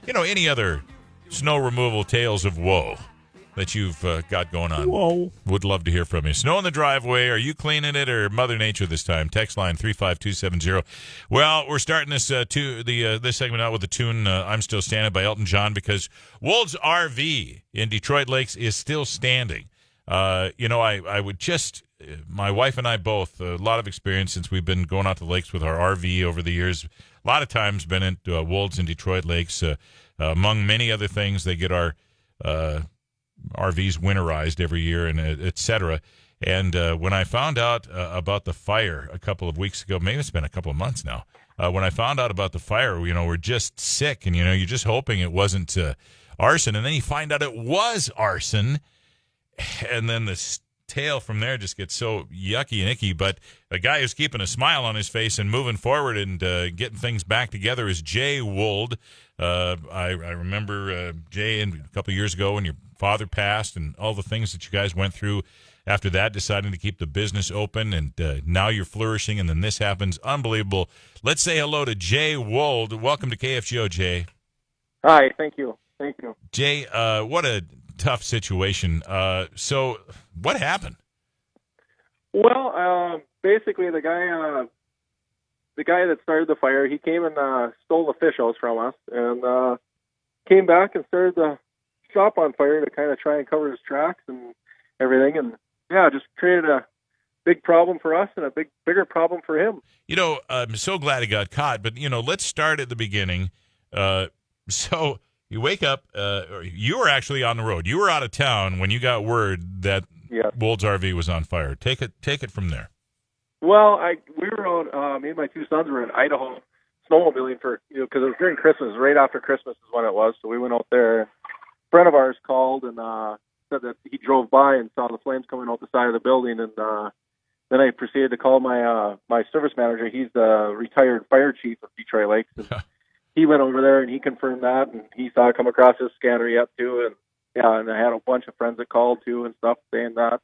Any other snow removal tales of woe that you've got going on. Whoa. Would love to hear from you. Snow in the driveway. Are you cleaning it or Mother Nature this time? Text line 35270. Well, we're starting this this segment out with the tune I'm Still Standing by Elton John because Wold's RV in Detroit Lakes is still standing. I would just, my wife and I both, a lot of experience since we've been going out to the lakes with our RV over the years. A lot of times been at Wold's in Detroit Lakes. Among many other things, they get our RVs winterized every year, and et cetera. And when I found out about the fire a couple of weeks ago, maybe it's been a couple of months now, when I found out about the fire, we're just sick, and, you're just hoping it wasn't arson. And then you find out it was arson, and then the tale from there just gets so yucky and icky. But a guy who's keeping a smile on his face and moving forward and getting things back together is Jay Wold. I remember Jay a couple of years ago when your father passed and all the things that you guys went through after that, deciding to keep the business open, and now you're flourishing, and then this happens. Unbelievable. Let's say hello to Jay Wold. Welcome to KFGO, Jay. Hi, thank you. Jay, what a tough situation. So what happened? Well, basically the guy that started the fire, he came and stole the fish house from us, and came back and started the shop on fire to kind of try and cover his tracks and everything, and just created a big problem for us and a bigger problem for him. I'm so glad he got caught, but let's start at the beginning. So you wake up, you were actually on the road. You were out of town when you got word that Wold's RV was on fire. Take it from there. Well, we were on, me and my two sons were in Idaho snowmobiling for, because it was during Christmas, right after Christmas is when it was. So we went out there. A friend of ours called and said that he drove by and saw the flames coming out the side of the building. And then I proceeded to call my service manager. He's the retired fire chief of Detroit Lakes. And he went over there and he confirmed that, and he saw it come across his scanner yet too. And I had a bunch of friends that called too and stuff saying that.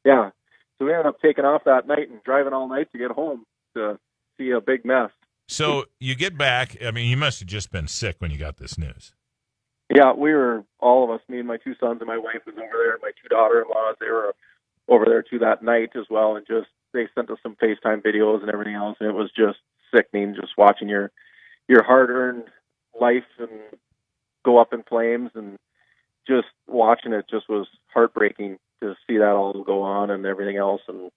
So we ended up taking off that night and driving all night to get home to see a big mess. So you get back. I mean, you must have just been sick when you got this news. Yeah, we were, all of us, me and my two sons and my wife was over there, and my two daughter-in-laws, they were over there too that night as well, and they sent us some FaceTime videos and everything else, and it was just sickening just watching your hard-earned life and go up in flames, and just watching it just was heartbreaking to see that all go on and everything else. And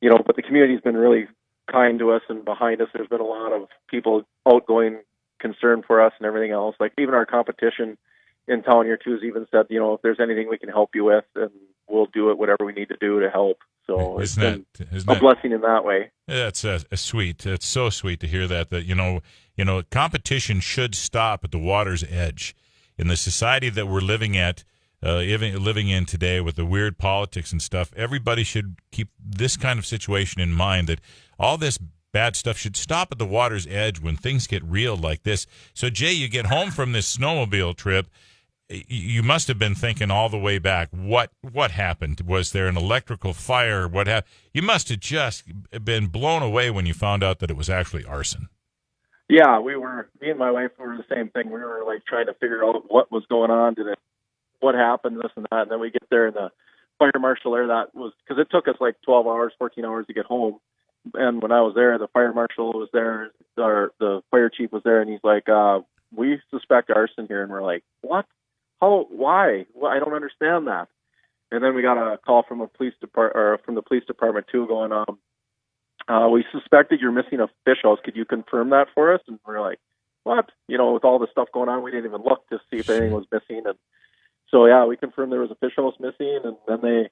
but the community's been really kind to us and behind us. There's been a lot of people outgoing concern for us and everything else. Like even our competition in town here too has even said, if there's anything we can help you with, and we'll do it, whatever we need to do to help. So it's been a blessing in that way. That's sweet. It's so sweet to hear that competition should stop at the water's edge. In the society that we're living in today with the weird politics and stuff, everybody should keep this kind of situation in mind, that all this bad stuff should stop at the water's edge when things get real like this. So, Jay, you get home from this snowmobile trip. You must have been thinking all the way back, what happened? Was there an electrical fire? What happened? You must have just been blown away when you found out that it was actually arson. Yeah, me and my wife were the same thing. We were like trying to figure out what was going on, what happened, this and that. And then we get there, and the fire marshal there, that was, because it took us like 12 hours, 14 hours to get home. And when I was there, the fire marshal was there, the fire chief was there, and he's like, we suspect arson here. And we're like, what? How? Why? Well, I don't understand that. And then we got a call from the police department too, going, we suspected you're missing a fish house. Could you confirm that for us? And we're like, what? With all this stuff going on, we didn't even look to see if anything was missing. And so, we confirmed there was a fish house missing. And then they,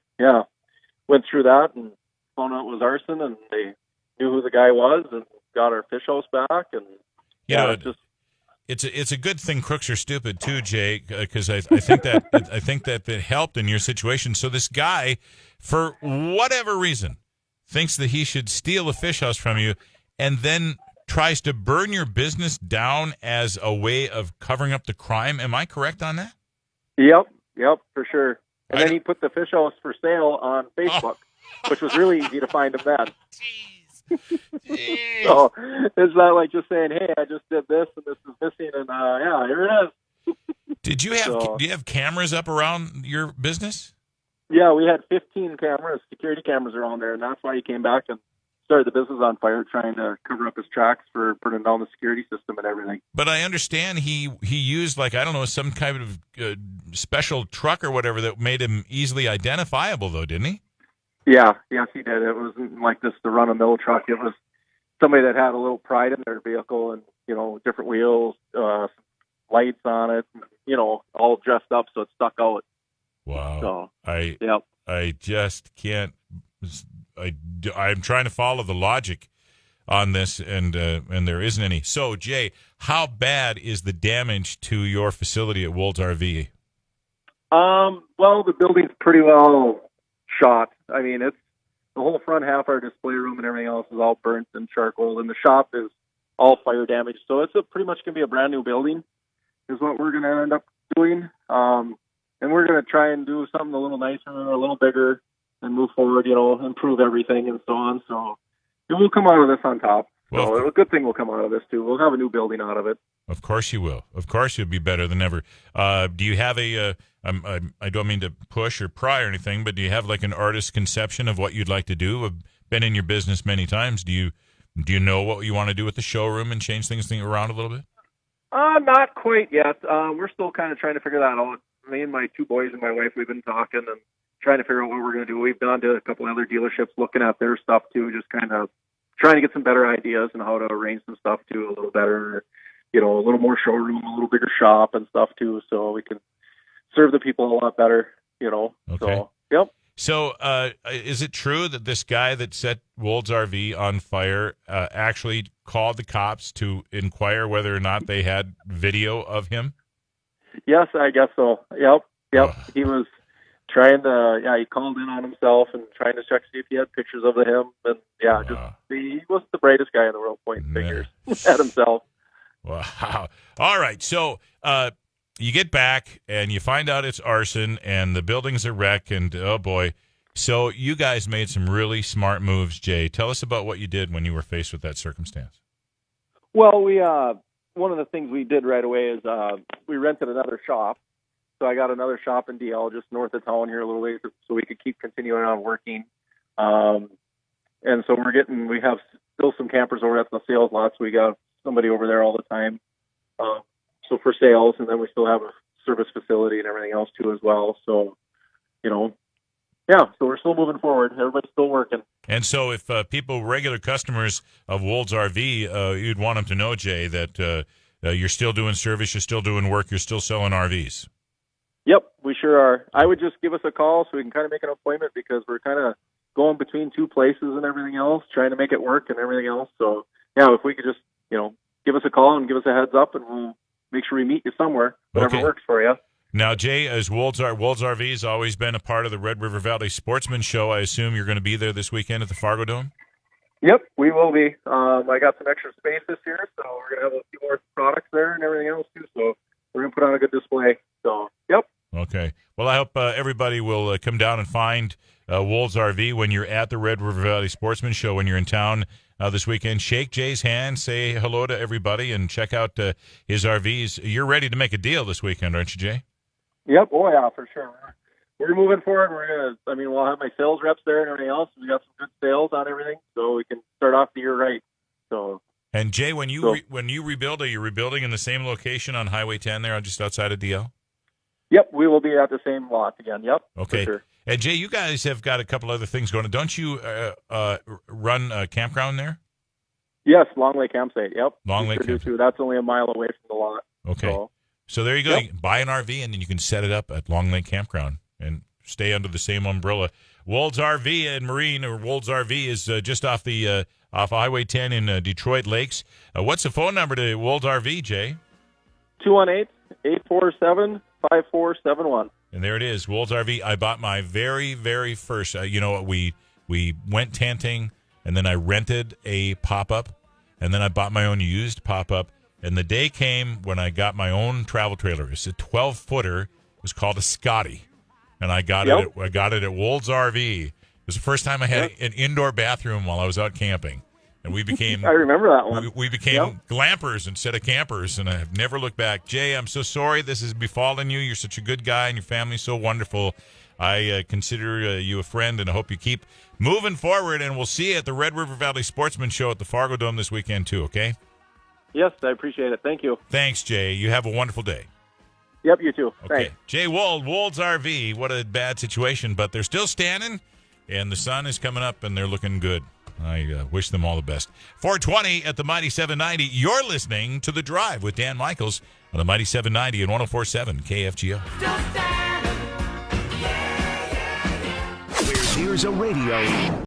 went through that and found out it was arson, and they knew who the guy was and got our fish house back. And it's a good thing crooks are stupid too, Jay, because I think that it helped in your situation. So this guy, for whatever reason, thinks that he should steal a fish house from you, and then tries to burn your business down as a way of covering up the crime. Am I correct on that? Yep, for sure. And then he put the fish house for sale on Facebook, which was really easy to find him then. Jeez. Jeez. So it's not like just saying, "Hey, I just did this and this is missing," and yeah, here it is. Do you have cameras up around your business? Yeah, we had 15 cameras, security cameras around there, and that's why he came back and started the business on fire, trying to cover up his tracks for putting down the security system and everything. But I understand he used, like, I don't know, some kind of special truck or whatever that made him easily identifiable, though, didn't he? Yeah, yes, he did. It wasn't like this the run-of-mill truck. It was somebody that had a little pride in their vehicle and, different wheels, lights on it, all dressed up so it stuck out. Wow. So, I just can't. I'm trying to follow the logic on this, and there isn't any. So, Jay, how bad is the damage to your facility at Wold's RV? Well, the building's pretty well shot. I mean, it's the whole front half, our display room and everything else is all burnt and charcoal, and the shop is all fire damaged. So it's pretty much going to be a brand new building is what we're going to end up doing. And we're going to try and do something a little nicer, a little bigger, and move forward, improve everything and so on. So it will come out of this on top. So a good thing will come out of this, too. We'll have a new building out of it. Of course you will. Of course you'll be better than ever. Do you have I don't mean to push or pry or anything, but do you have like an artist's conception of what you'd like to do? I've been in your business many times. Do you know what you want to do with the showroom and change things around a little bit? Not quite yet. We're still kind of trying to figure that out. Me and my two boys and my wife, we've been talking and trying to figure out what we're going to do. We've gone to a couple other dealerships looking at their stuff too, just kind of trying to get some better ideas and how to arrange some stuff too a little better, a little more showroom, a little bigger shop and stuff too, so we can serve the people a lot better, Okay. So, yep. So, is it true that this guy that set Wold's RV on fire actually called the cops to inquire whether or not they had video of him? Yes, I guess so. Yep. He was trying to, he called in on himself and trying to check see if he had pictures of him. And he wasn't the brightest guy in the world pointing fingers at himself. Wow. All right. So, you get back and you find out it's arson and the building's a wreck and oh boy. So you guys made some really smart moves, Jay. Tell us about what you did when you were faced with that circumstance. Well, we one of the things we did right away is we rented another shop. So I got another shop in DL just north of town here a little ways so we could keep continuing on working. And so we have still some campers over at the sales lot, so we got somebody over there all the time. So for sales, and then we still have a service facility and everything else too as well. So, so we're still moving forward. Everybody's still working. And so if regular customers of Wold's RV, you'd want them to know, Jay, that you're still doing service, you're still doing work, you're still selling RVs. Yep, we sure are. I would just give us a call so we can kind of make an appointment because we're kind of going between two places and everything else, trying to make it work and everything else. So, if we could just, give us a call and give us a heads up and we'll make sure we meet you somewhere, whatever works for you. Now, Jay, as Wold's RV has always been a part of the Red River Valley Sportsman Show, I assume you're going to be there this weekend at the Fargo Dome? Yep, we will be. I got some extra space this year, so we're going to have a few more products there and everything else, too. So we're going to put on a good display. So, yep. Okay. Well, I hope everybody will come down and find Wold's RV when you're at the Red River Valley Sportsman Show, when you're in town this weekend. Shake Jay's hand, say hello to everybody, and check out his RVs. You're ready to make a deal this weekend, aren't you, Jay? Yep. Oh, yeah, for sure. We're moving forward. We'll have my sales reps there and everything else. We got some good sales on everything, so we can start off the year right. So. And Jay, when you rebuild, are you rebuilding in the same location on Highway 10 there, just outside of DL? Yep, we will be at the same lot again. Yep. Okay. For sure. And Jay, you guys have got a couple other things going on. Don't you run a campground there? Yes, Long Lake Campsite. Yep. Long Lake Campsite. That's only a mile away from the lot. Okay. So there you go. Yep. You can buy an RV and then you can set it up at Long Lake Campground and stay under the same umbrella. Wold's RV and Marine, or Wold's RV, is just off the off Highway 10 in Detroit Lakes. What's the phone number to Wold's RV, Jay? 218-847-5471. And there it is, Wold's RV. I bought my very, very first. We went tenting, and then I rented a pop-up, and then I bought my own used pop-up. And the day came when I got my own travel trailer. It's a 12-footer. It was called a Scotty, and I got it at Wold's RV. It was the first time I had an indoor bathroom while I was out camping. And we became I remember that one. we became glampers instead of campers, and I have never looked back. Jay, I'm so sorry this has befallen you. You're such a good guy, and your family's so wonderful. I consider you a friend, and I hope you keep moving forward, and we'll see you at the Red River Valley Sportsman Show at the Fargo Dome this weekend too, okay? Yes, I appreciate it. Thank you. Thanks, Jay. You have a wonderful day. Yep, you too. Okay. Thanks. Jay Wold, Wold's RV. What a bad situation, but they're still standing, and the sun is coming up, and they're looking good. I wish them all the best. 420 at the Mighty 790. You're listening to The Drive with Dan Michaels on the Mighty 790 and 104.7 KFGO. Here's a radio